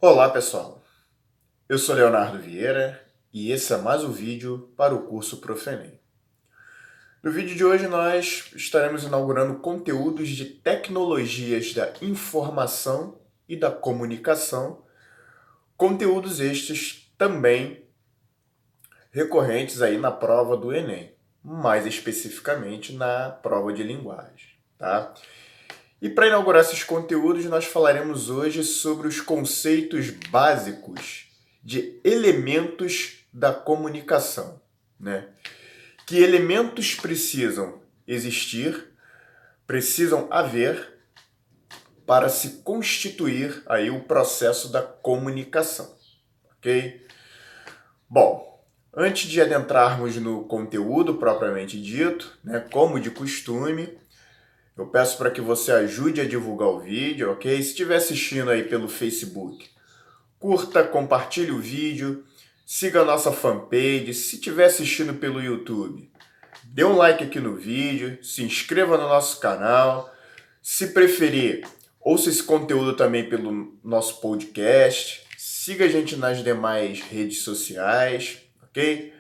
Olá pessoal, eu sou Leonardo Vieira e esse é mais um vídeo para o curso Profenem. No vídeo de hoje nós estaremos inaugurando conteúdos de tecnologias da informação e da comunicação, conteúdos estes também recorrentes aí na prova do Enem, mais especificamente na prova de linguagem, tá? E para inaugurar esses conteúdos, nós falaremos hoje sobre os conceitos básicos de elementos da comunicação, né? Que elementos precisam existir, precisam haver para se constituir aí o processo da comunicação, ok? Bom, antes de adentrarmos no conteúdo propriamente dito, né, como de costume, eu peço para que você ajude a divulgar o vídeo, ok? Se estiver assistindo aí pelo Facebook, curta, compartilhe o vídeo, siga a nossa fanpage. Se estiver assistindo pelo YouTube, dê um like aqui no vídeo, se inscreva no nosso canal. Se preferir, ouça esse conteúdo também pelo nosso podcast. Siga a gente nas demais redes sociais, ok?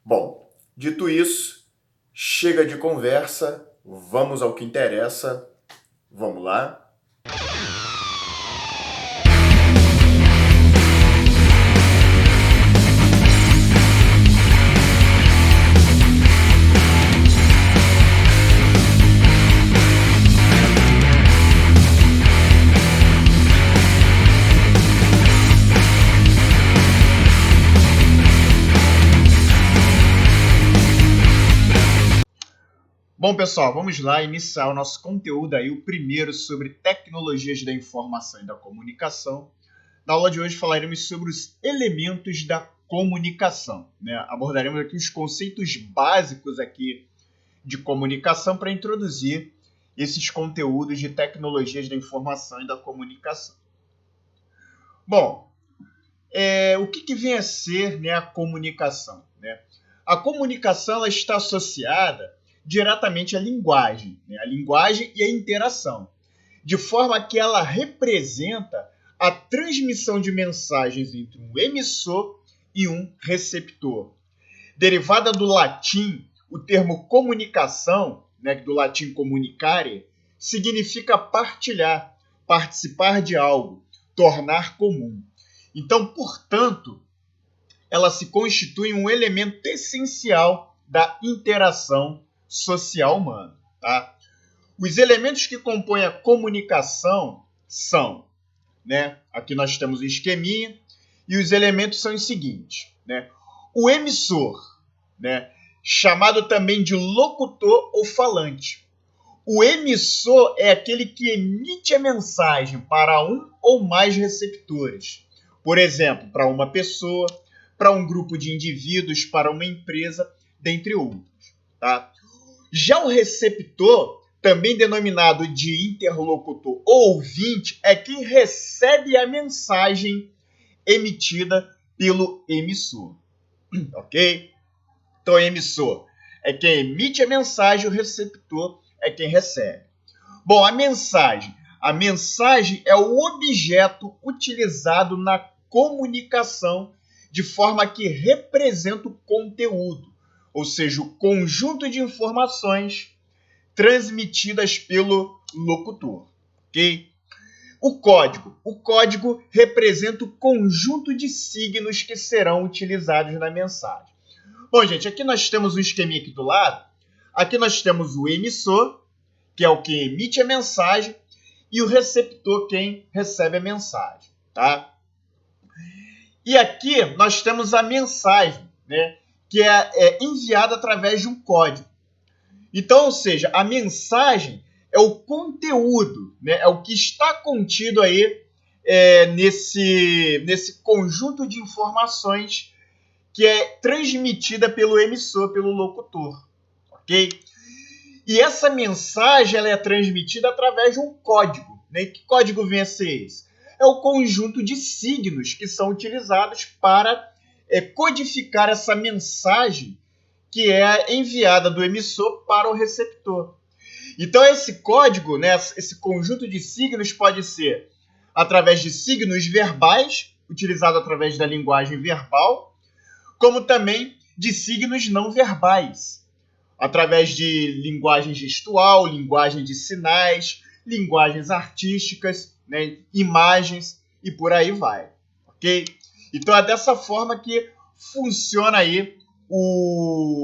Bom, dito isso, chega de conversa. Vamos ao que interessa. Vamos lá? Bom, pessoal, vamos lá iniciar o nosso conteúdo aí, o primeiro sobre tecnologias da informação e da comunicação. Na aula de hoje falaremos sobre os elementos da comunicação, né? Abordaremos aqui os conceitos básicos aqui de comunicação para introduzir esses conteúdos de tecnologias da informação e da comunicação. Bom, o que vem a ser, né, a comunicação, né? A comunicação ela está associada diretamente à linguagem, né? A linguagem e a interação, de forma que ela representa a transmissão de mensagens entre um emissor e um receptor. Derivada do latim, o termo comunicação, né, do latim comunicare, significa partilhar, participar de algo, tornar comum. Então, portanto, ela se constitui um elemento essencial da interação social humana. Tá? Os elementos que compõem a comunicação são, né, aqui nós temos o esqueminha, e os elementos são os seguintes. Né? O emissor, né, chamado também de locutor ou falante. O emissor é aquele que emite a mensagem para um ou mais receptores. Por exemplo, para uma pessoa, para um grupo de indivíduos, para uma empresa, dentre outros. Tá? Já o receptor, também denominado de interlocutor ou ouvinte, é quem recebe a mensagem emitida pelo emissor. Ok? Então, emissor é quem emite a mensagem, o receptor é quem recebe. Bom, a mensagem é o objeto utilizado na comunicação de forma que representa o conteúdo, ou seja, o conjunto de informações transmitidas pelo locutor. Ok? O código representa o conjunto de signos que serão utilizados na mensagem. Bom, gente, aqui nós temos um esqueminha aqui do lado. Aqui nós temos o emissor, que é o que emite a mensagem, e o receptor, quem recebe a mensagem. Tá? E aqui nós temos a mensagem, né, que é enviada através de um código. Então, ou seja, a mensagem é o conteúdo, né, é o que está contido aí nesse conjunto de informações que é transmitida pelo emissor, pelo locutor. Ok? E essa mensagem ela é transmitida através de um código. Né? Que código vem a ser esse? É o conjunto de signos que são utilizados para codificar essa mensagem que é enviada do emissor para o receptor. Então, esse código, né, esse conjunto de signos pode ser através de signos verbais, utilizado através da linguagem verbal, como também de signos não verbais, através de linguagem gestual, linguagem de sinais, linguagens artísticas, né, imagens e por aí vai, ok? Então é dessa forma que funciona aí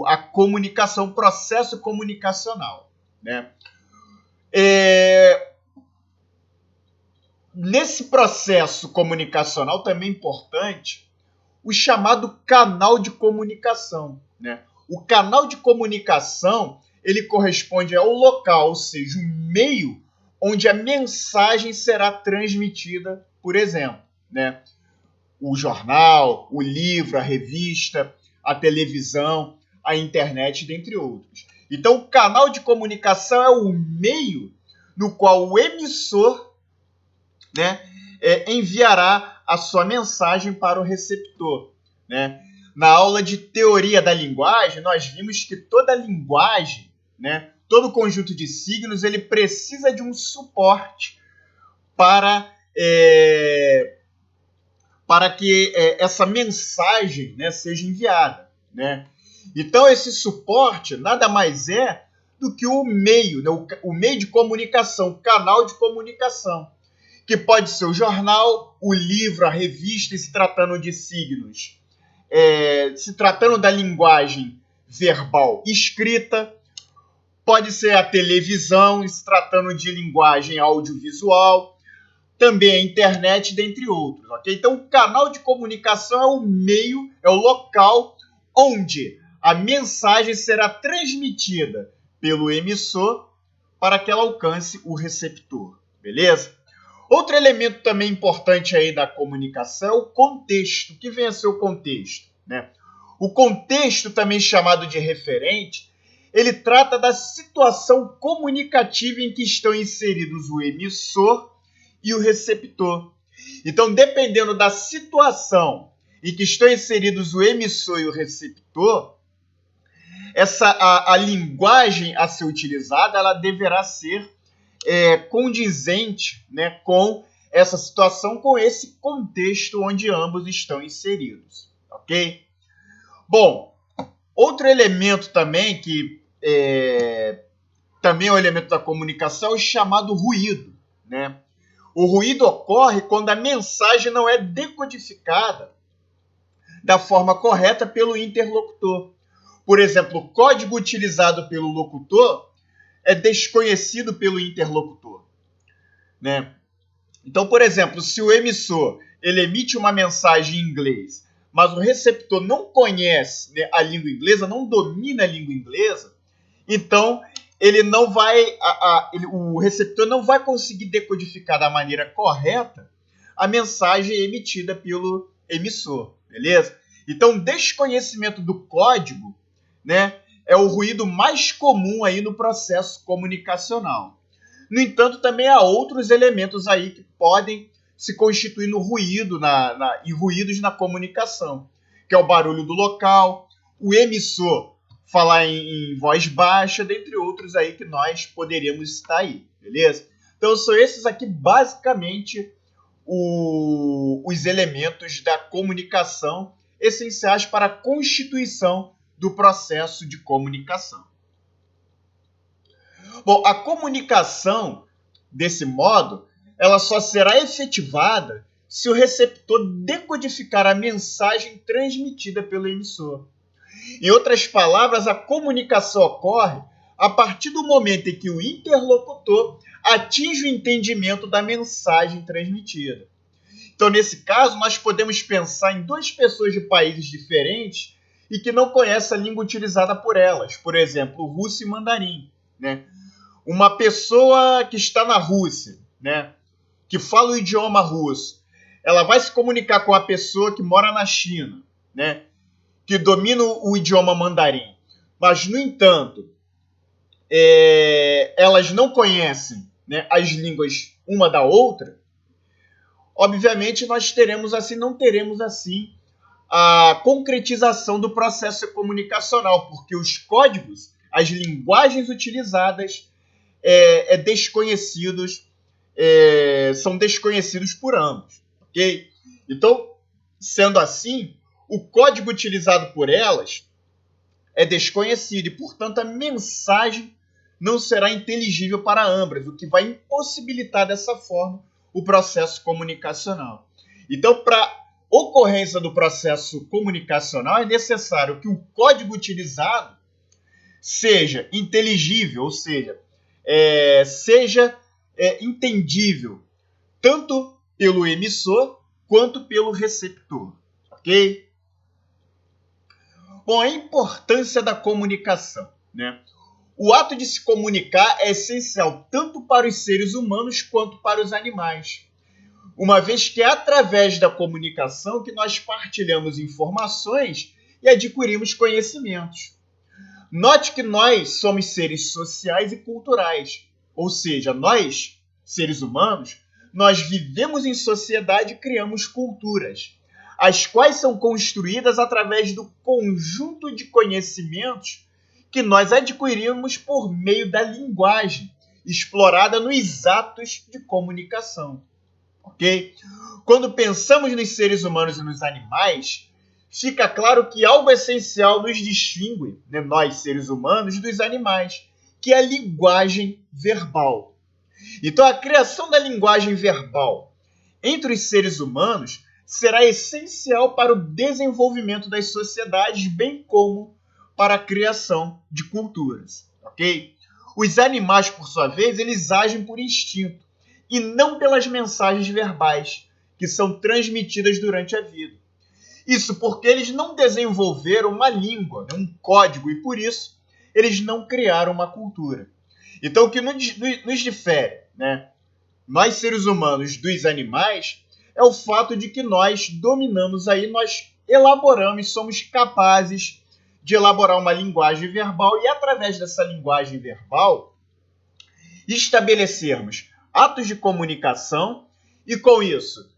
a comunicação, o processo comunicacional, né? Nesse processo comunicacional também é importante o chamado canal de comunicação, né? O canal de comunicação, ele corresponde ao local, ou seja, o meio onde a mensagem será transmitida, por exemplo, né? O jornal, o livro, a revista, a televisão, a internet, dentre outros. Então, o canal de comunicação é o meio no qual o emissor, né, enviará a sua mensagem para o receptor, né? Na aula de teoria da linguagem, nós vimos que toda linguagem, né, todo conjunto de signos, ele precisa de um suporte para que essa mensagem, né, seja enviada, né? Então, esse suporte nada mais é do que o meio, né, o meio de comunicação, o canal de comunicação, que pode ser o jornal, o livro, a revista, se tratando de signos, se tratando da linguagem verbal escrita, pode ser a televisão, se tratando de linguagem audiovisual, também a internet, dentre outros, ok? Então, o canal de comunicação é o meio, é o local onde a mensagem será transmitida pelo emissor para que ela alcance o receptor, beleza? Outro elemento também importante aí da comunicação é o contexto. O que vem a ser o contexto, né? O contexto, também chamado de referente, ele trata da situação comunicativa em que estão inseridos o emissor e o receptor. Então, dependendo da situação em que estão inseridos o emissor e o receptor, a linguagem a ser utilizada, ela deverá ser condizente, né, com essa situação, com esse contexto onde ambos estão inseridos, ok? Bom, outro elemento também que também é um elemento da comunicação é o chamado ruído, né? O ruído ocorre quando a mensagem não é decodificada da forma correta pelo interlocutor. Por exemplo, o código utilizado pelo locutor é desconhecido pelo interlocutor, né? Então, por exemplo, se o emissor ele emite uma mensagem em inglês, mas o receptor não conhece, né, a língua inglesa, não domina a língua inglesa, então ele não vai, o receptor não vai conseguir decodificar da maneira correta a mensagem emitida pelo emissor, beleza? Então, desconhecimento do código, né, é o ruído mais comum aí no processo comunicacional. No entanto, também há outros elementos aí que podem se constituir no ruído e ruídos na comunicação, que é o barulho do local, o emissor falar em voz baixa, dentre outros aí que nós poderíamos estar aí, beleza? Então, são esses aqui basicamente os elementos da comunicação essenciais para a constituição do processo de comunicação. Bom, a comunicação, desse modo, ela só será efetivada se o receptor decodificar a mensagem transmitida pelo emissor. Em outras palavras, a comunicação ocorre a partir do momento em que o interlocutor atinge o entendimento da mensagem transmitida. Então, nesse caso, nós podemos pensar em duas pessoas de países diferentes e que não conhecem a língua utilizada por elas. Por exemplo, russo e mandarim, né? Uma pessoa que está na Rússia, né, que fala o idioma russo, ela vai se comunicar com a pessoa que mora na China, né, que domina o idioma mandarim. Mas, no entanto, elas não conhecem, né, as línguas uma da outra. Obviamente, nós não teremos assim a concretização do processo comunicacional, porque os códigos, as linguagens utilizadas desconhecidos são desconhecidos por ambos, ok? Então, sendo assim, o código utilizado por elas é desconhecido e, portanto, a mensagem não será inteligível para ambas, o que vai impossibilitar dessa forma o processo comunicacional. Então, para ocorrência do processo comunicacional, é necessário que o código utilizado seja inteligível, ou seja, seja entendível tanto pelo emissor quanto pelo receptor, ok? Bom, a importância da comunicação, né? O ato de se comunicar é essencial tanto para os seres humanos quanto para os animais, uma vez que é através da comunicação que nós partilhamos informações e adquirimos conhecimentos. Note que nós somos seres sociais e culturais, ou seja, nós, seres humanos, nós vivemos em sociedade e criamos culturas, as quais são construídas através do conjunto de conhecimentos que nós adquirimos por meio da linguagem, explorada nos atos de comunicação. Ok? Quando pensamos nos seres humanos e nos animais, fica claro que algo essencial nos distingue, né, nós, seres humanos, dos animais, que é a linguagem verbal. Então, a criação da linguagem verbal entre os seres humanos será essencial para o desenvolvimento das sociedades, bem como para a criação de culturas. Ok? Os animais, por sua vez, eles agem por instinto e não pelas mensagens verbais que são transmitidas durante a vida. Isso porque eles não desenvolveram uma língua, um código, e por isso eles não criaram uma cultura. Então, o que nos difere, né, nós seres humanos dos animais, é o fato de que nós dominamos aí, nós elaboramos, somos capazes de elaborar uma linguagem verbal e, através dessa linguagem verbal, estabelecermos atos de comunicação e, com isso,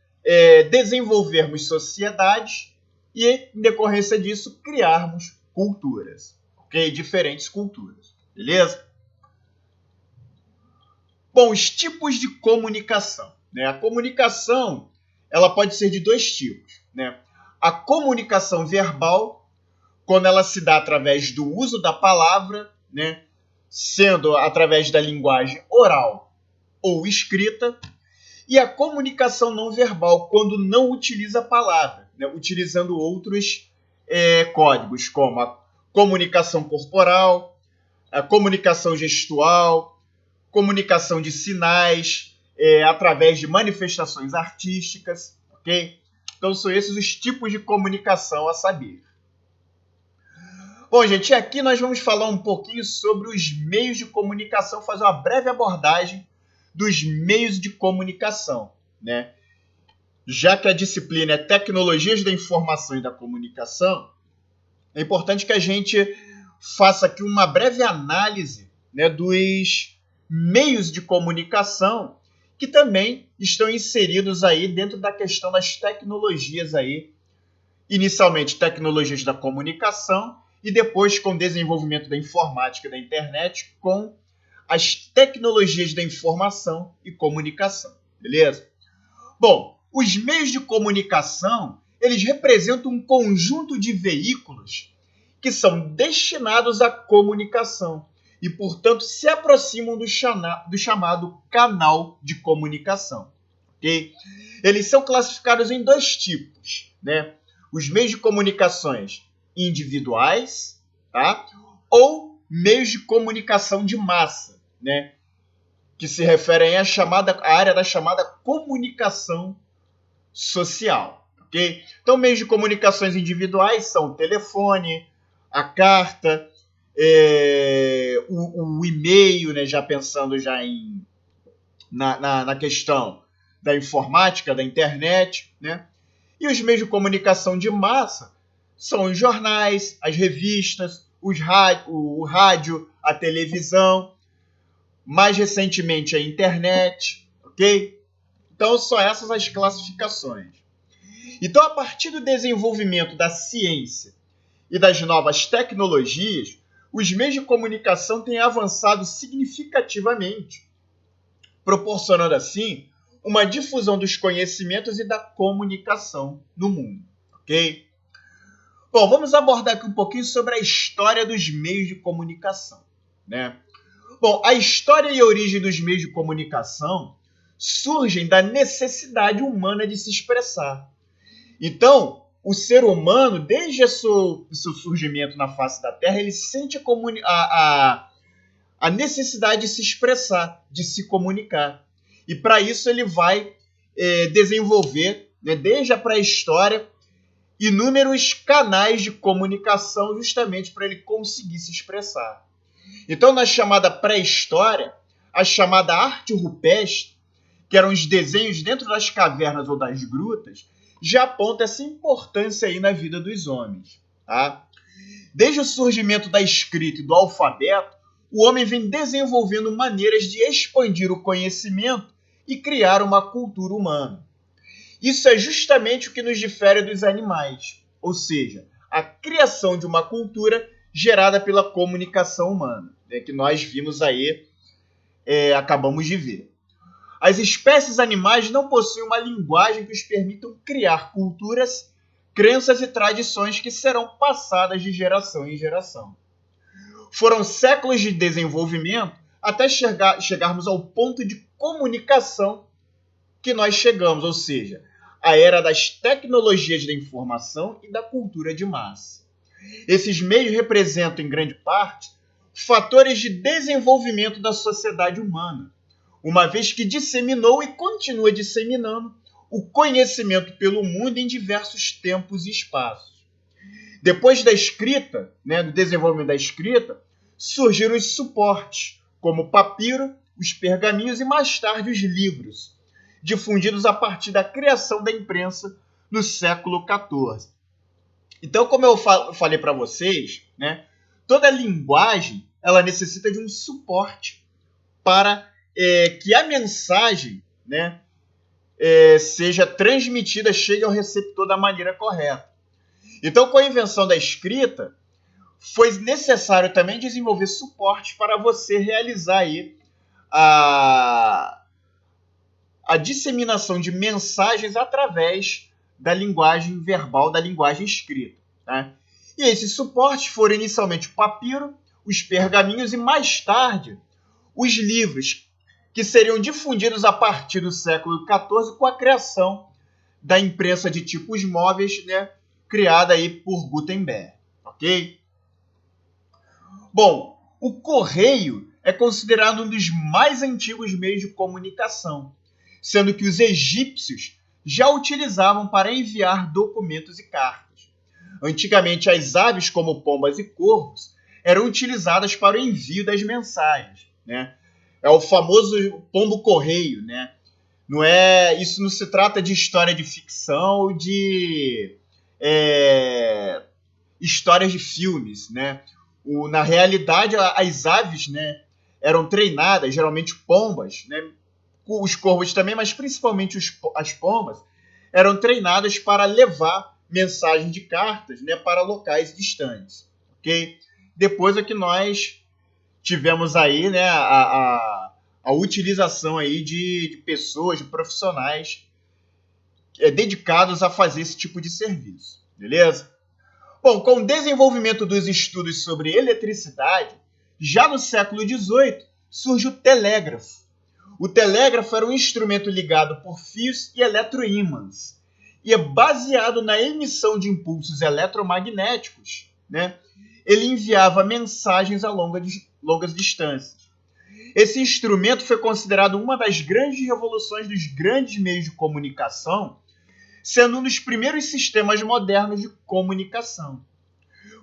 desenvolvermos sociedades e, em decorrência disso, criarmos culturas, ok? Diferentes culturas, beleza? Bom, os tipos de comunicação, né? A comunicação, ela pode ser de dois tipos, né? A comunicação verbal, quando ela se dá através do uso da palavra, né, sendo através da linguagem oral ou escrita, e a comunicação não verbal, quando não utiliza a palavra, né, utilizando outros códigos, como a comunicação corporal, a comunicação gestual, comunicação de sinais, através de manifestações artísticas, ok? Então, são esses os tipos de comunicação a saber. Bom, gente, aqui nós vamos falar um pouquinho sobre os meios de comunicação, fazer uma breve abordagem dos meios de comunicação, né? Já que a disciplina é Tecnologias da Informação e da Comunicação, é importante que a gente faça aqui uma breve análise, né, dos meios de comunicação que também estão inseridos aí dentro da questão das tecnologias aí, inicialmente tecnologias da comunicação, e depois, com o desenvolvimento da informática e da internet, com as tecnologias da informação e comunicação, beleza? Bom, os meios de comunicação, eles representam um conjunto de veículos que são destinados à comunicação e, portanto, se aproximam do chamado canal de comunicação, ok? Eles são classificados em dois tipos, né? Os meios de comunicações individuais, tá? Ou meios de comunicação de massa, né? Que se referem à área da chamada comunicação social, ok? Então, meios de comunicações individuais são o telefone, a carta, o e-mail, né? Já pensando já na questão da informática, da internet, né? E os meios de comunicação de massa são os jornais, as revistas, o rádio, a televisão, mais recentemente a internet, ok? Então, são essas as classificações. Então, a partir do desenvolvimento da ciência e das novas tecnologias, os meios de comunicação têm avançado significativamente, proporcionando assim uma difusão dos conhecimentos e da comunicação no mundo, ok? Bom, vamos abordar aqui um pouquinho sobre a história dos meios de comunicação, né? Bom, a história e a origem dos meios de comunicação surgem da necessidade humana de se expressar. Então, o ser humano, desde o seu surgimento na face da Terra, ele sente a necessidade de se expressar, de se comunicar. E para isso ele vai desenvolver, né, desde a pré-história, inúmeros canais de comunicação justamente para ele conseguir se expressar. Então, na chamada pré-história, a chamada arte rupestre, que eram os desenhos dentro das cavernas ou das grutas, já aponta essa importância aí na vida dos homens. Tá? Desde o surgimento da escrita e do alfabeto, o homem vem desenvolvendo maneiras de expandir o conhecimento e criar uma cultura humana. Isso é justamente o que nos difere dos animais, ou seja, a criação de uma cultura gerada pela comunicação humana, né, que nós vimos aí, acabamos de ver. As espécies animais não possuem uma linguagem que os permitam criar culturas, crenças e tradições que serão passadas de geração em geração. Foram séculos de desenvolvimento até chegarmos ao ponto de comunicação que nós chegamos, ou seja, a era das tecnologias da informação e da cultura de massa. Esses meios representam, em grande parte, fatores de desenvolvimento da sociedade humana, uma vez que disseminou e continua disseminando o conhecimento pelo mundo em diversos tempos e espaços. Depois da escrita, né, do desenvolvimento da escrita, surgiram os suportes, como o papiro, os pergaminhos e mais tarde os livros, difundidos a partir da criação da imprensa no século XIV. Então, como eu falei para vocês, né, toda linguagem ela necessita de um suporte para que a mensagem, né, seja transmitida, chegue ao receptor da maneira correta. Então, com a invenção da escrita, foi necessário também desenvolver suporte para você realizar aí a disseminação de mensagens através da linguagem verbal, da linguagem escrita. Tá? E esses suportes foram inicialmente o papiro, os pergaminhos e mais tarde os livros, que seriam difundidos a partir do século XIV com a criação da imprensa de tipos móveis, né, criada aí por Gutenberg. Ok? Bom, o correio é considerado um dos mais antigos meios de comunicação, sendo que os egípcios já utilizavam para enviar documentos e cartas. Antigamente, as aves, como pombas e corvos, eram utilizadas para o envio das mensagens, né? É o famoso pombo-correio, né? Isso não se trata de história de ficção ou de histórias de filmes, né? Na realidade, as aves, né, eram treinadas, geralmente pombas, né? Os corvos também, mas principalmente as pombas, eram treinadas para levar mensagens de cartas, né, para locais distantes. Okay? Depois é que nós tivemos aí, né, a utilização aí de pessoas, de profissionais dedicados a fazer esse tipo de serviço. Beleza? Bom, com o desenvolvimento dos estudos sobre eletricidade, já no século XVIII surge o telégrafo. O telégrafo era um instrumento ligado por fios e eletroímãs e é baseado na emissão de impulsos eletromagnéticos, né? Ele enviava mensagens a longas distâncias. Esse instrumento foi considerado uma das grandes revoluções dos grandes meios de comunicação, sendo um dos primeiros sistemas modernos de comunicação.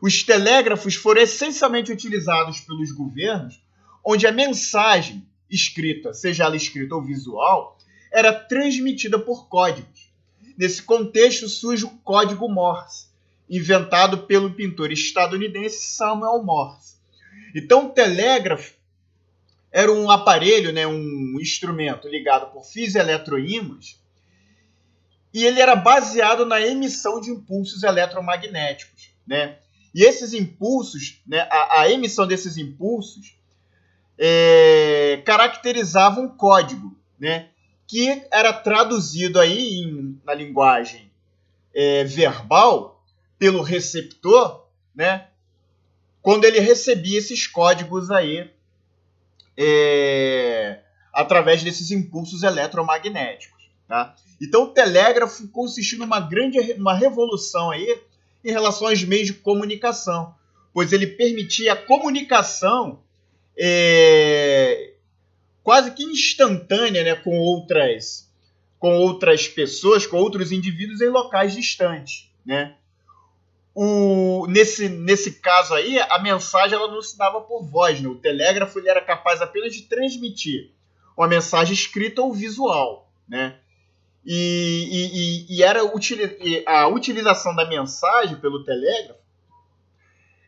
Os telégrafos foram essencialmente utilizados pelos governos, onde a mensagem escrita, seja ela escrita ou visual, era transmitida por códigos. Nesse contexto surge o código Morse, inventado pelo pintor estadunidense Samuel Morse. Então, o telégrafo era um aparelho, né, um instrumento ligado por fios eletroímãs, e ele era baseado na emissão de impulsos eletromagnéticos, né? E esses impulsos, né, a emissão desses impulsos caracterizava um código, né, que era traduzido aí na linguagem verbal pelo receptor, né, quando ele recebia esses códigos aí através desses impulsos eletromagnéticos. Tá? Então o telégrafo consistiu numa revolução aí em relação aos meios de comunicação, pois ele permitia a comunicação quase que instantânea, né, com outras pessoas, com outros indivíduos em locais distantes. Né? Nesse caso aí, a mensagem ela não se dava por voz. Né? O telégrafo ele era capaz apenas de transmitir uma mensagem escrita ou visual. Né? E a utilização da mensagem pelo telégrafo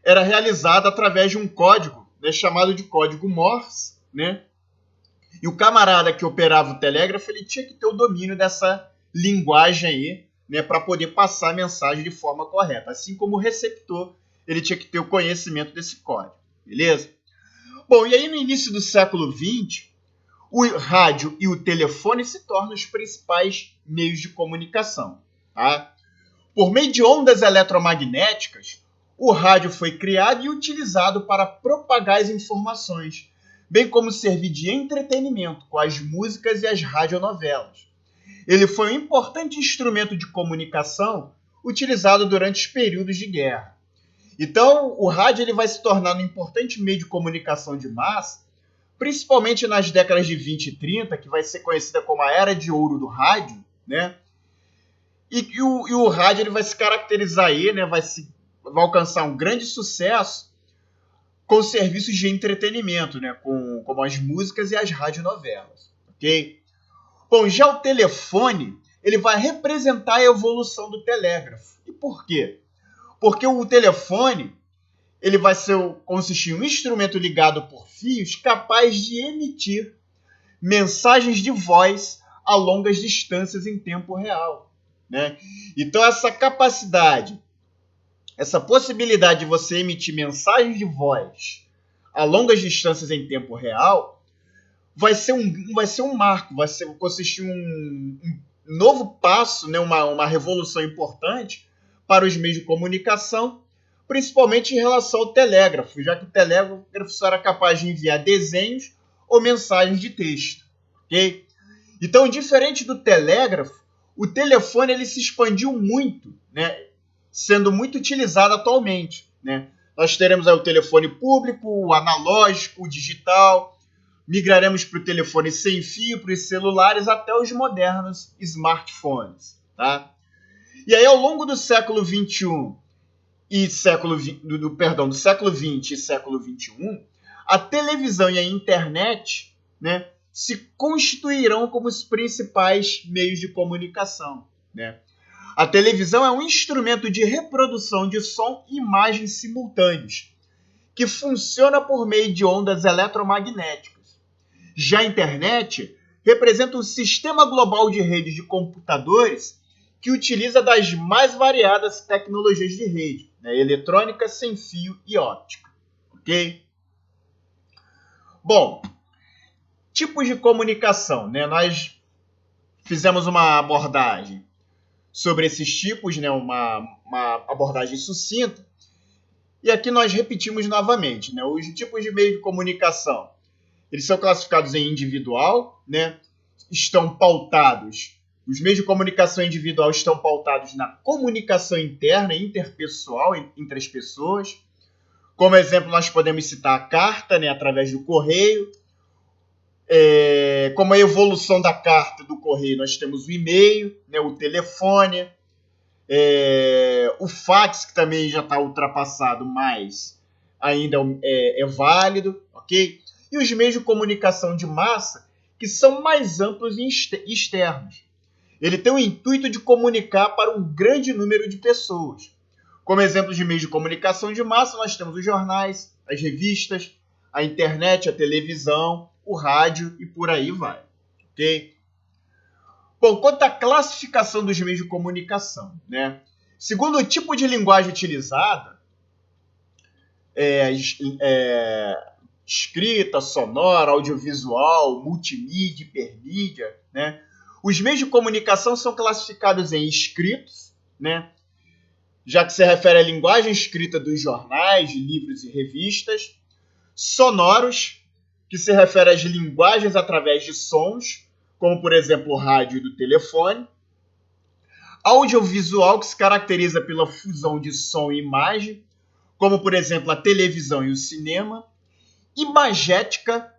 era realizada através de um código, né, chamado de código Morse. Né? E o camarada que operava o telégrafo ele tinha que ter o domínio dessa linguagem aí, né, para poder passar a mensagem de forma correta. Assim como o receptor, ele tinha que ter o conhecimento desse código. Beleza? Bom, e aí no início do século XX, o rádio e o telefone se tornam os principais meios de comunicação. Tá? Por meio de ondas eletromagnéticas, o rádio foi criado e utilizado para propagar as informações, bem como servir de entretenimento com as músicas e as radionovelas. Ele foi um importante instrumento de comunicação utilizado durante os períodos de guerra. Então, o rádio ele vai se tornar um importante meio de comunicação de massa, principalmente nas décadas de 20 e 30, que vai ser conhecida como a Era de Ouro do Rádio, né? E o rádio ele vai se caracterizar aí, né? Vai alcançar um grande sucesso com serviços de entretenimento, né? Como as músicas e as radionovelas, ok? Bom, já o telefone, ele vai representar a evolução do telégrafo. E por quê? Porque o telefone, ele vai consistir em um instrumento ligado por fios capaz de emitir mensagens de voz a longas distâncias em tempo real. Né? Então, essa capacidade, essa possibilidade de você emitir mensagens de voz a longas distâncias em tempo real vai ser um marco, consistir um novo passo, né, uma revolução importante para os meios de comunicação, principalmente em relação ao telégrafo, já que o telégrafo só era capaz de enviar desenhos ou mensagens de texto. Okay? Então, diferente do telégrafo, o telefone ele se expandiu muito, né, sendo muito utilizado atualmente. Né? Nós teremos aí o telefone público, o analógico, o digital. Migraremos para o telefone sem fio, para os celulares, até os modernos smartphones. Tá? E aí, ao longo do século XXI do século XX e século XXI, a televisão e a internet, né, se constituirão como os principais meios de comunicação. Né? A televisão é um instrumento de reprodução de som e imagens simultâneos, que funciona por meio de ondas eletromagnéticas. Já a internet representa um sistema global de redes de computadores que utiliza das mais variadas tecnologias de rede, né, eletrônica, sem fio e óptica. Ok? Bom, tipos de comunicação. Né? Nós fizemos uma abordagem sobre esses tipos, né, uma abordagem sucinta, e aqui nós repetimos novamente. Né? Os tipos de meio de comunicação. Eles são classificados em individual, né? Estão pautados. Os meios de comunicação individual estão pautados na comunicação interna e interpessoal entre as pessoas. Como exemplo, nós podemos citar a carta, né, através do correio. Como a evolução da carta do correio, nós temos o e-mail, né, o telefone, o fax, que também já está ultrapassado, mas ainda é válido, ok? E os meios de comunicação de massa, que são mais amplos e externos. Ele tem o intuito de comunicar para um grande número de pessoas. Como exemplo de meios de comunicação de massa, nós temos os jornais, as revistas, a internet, a televisão, o rádio e por aí vai. Ok? Bom, quanto à classificação dos meios de comunicação, né? Segundo o tipo de linguagem utilizada, escrita, sonora, audiovisual, multimídia, hipermídia, né? Os meios de comunicação são classificados em escritos, né? Já que se refere à linguagem escrita dos jornais, livros e revistas. Sonoros, que se refere às linguagens através de sons, como, por exemplo, o rádio e do telefone. Audiovisual, que se caracteriza pela fusão de som e imagem, como, por exemplo, a televisão e o cinema. Imagética,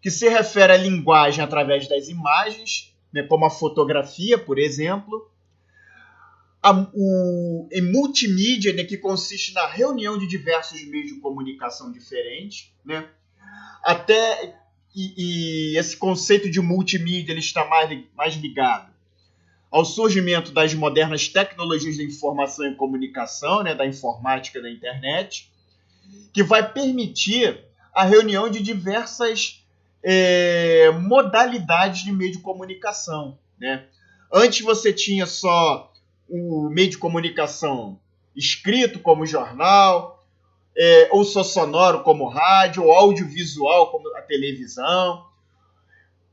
que se refere à linguagem através das imagens, né, como a fotografia, por exemplo. Em multimídia, né, que consiste na reunião de diversos meios de comunicação diferentes, né? E esse conceito de multimídia ele está mais ligado ao surgimento das modernas tecnologias da informação e comunicação, né, da informática, da internet, que vai permitir a reunião de diversas modalidades de meio de comunicação, né? Antes você tinha só o meio de comunicação escrito, como jornal, ou só sonoro, como rádio, ou audiovisual, como a televisão.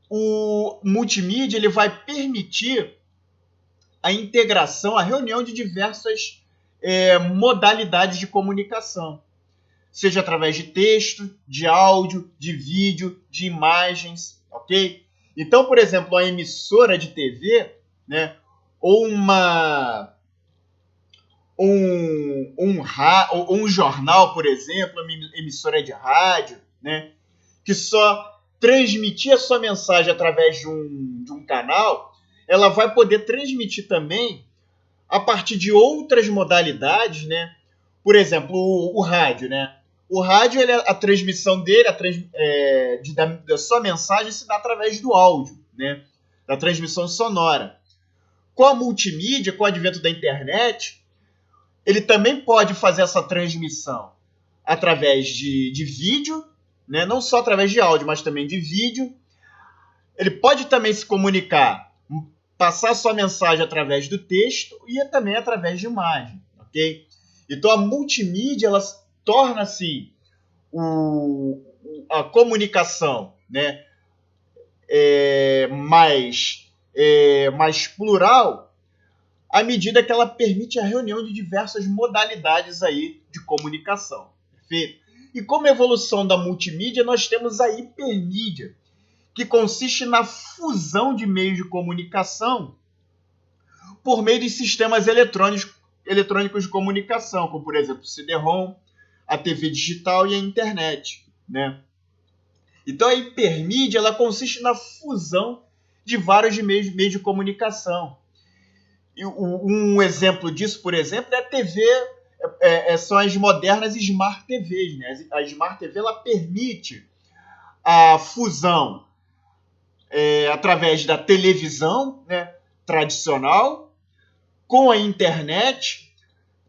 O multimídia ele vai permitir a integração, a reunião de diversas modalidades de comunicação, seja através de texto, de áudio, de vídeo, de imagens, ok? Então, por exemplo, a emissora de TV, né, ou um jornal, por exemplo, uma emissora de rádio, né, que só transmitia sua mensagem através de um canal, ela vai poder transmitir também a partir de outras modalidades, né? Por exemplo, o rádio, né? O rádio, a transmissão dele, da sua mensagem se dá através do áudio, né? Da transmissão sonora. Com a multimídia, com o advento da internet, ele também pode fazer essa transmissão através de vídeo, né? Não só através de áudio, mas também de vídeo. Ele pode também se comunicar, passar sua mensagem através do texto e também através de imagem, ok? Então a multimídia ela torna-se a comunicação, né, mais plural à medida que ela permite a reunião de diversas modalidades aí de comunicação, perfeito? E como evolução da multimídia, nós temos a hipermídia, que consiste na fusão de meios de comunicação por meio de sistemas eletrônicos de comunicação, como, por exemplo, o CD-ROM, a TV digital e a internet, né? Então, a hipermídia ela consiste na fusão de vários meios de comunicação. E um exemplo disso, por exemplo, é a TV, são as modernas Smart TVs, né? A Smart TV ela permite a fusão através da televisão, né, tradicional, com a internet,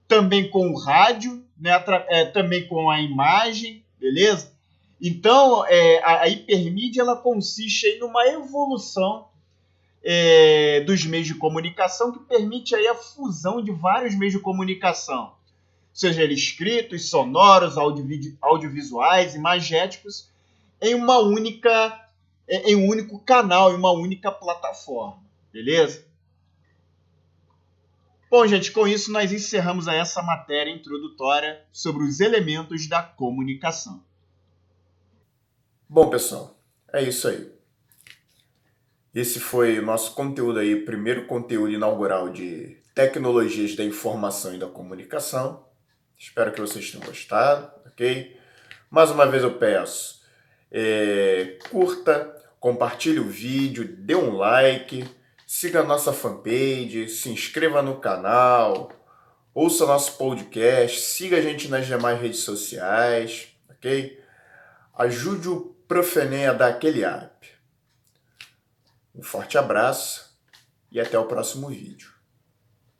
também com o rádio, né, também com a imagem, beleza? Então, a hipermídia ela consiste em uma evolução dos meios de comunicação que permite aí a fusão de vários meios de comunicação, seja eles escritos, sonoros, audiovisuais, imagéticos, em um único canal, em uma única plataforma, beleza? Bom, gente, com isso nós encerramos essa matéria introdutória sobre os elementos da comunicação. Bom, pessoal, é isso aí. Esse foi o nosso conteúdo aí, primeiro conteúdo inaugural de tecnologias da informação e da comunicação. Espero que vocês tenham gostado, ok? Mais uma vez eu peço, curta, compartilhe o vídeo, dê um like, siga a nossa fanpage, se inscreva no canal, ouça nosso podcast, siga a gente nas demais redes sociais, ok? Ajude o Prof. Enem a dar aquele up. Um forte abraço e até o próximo vídeo.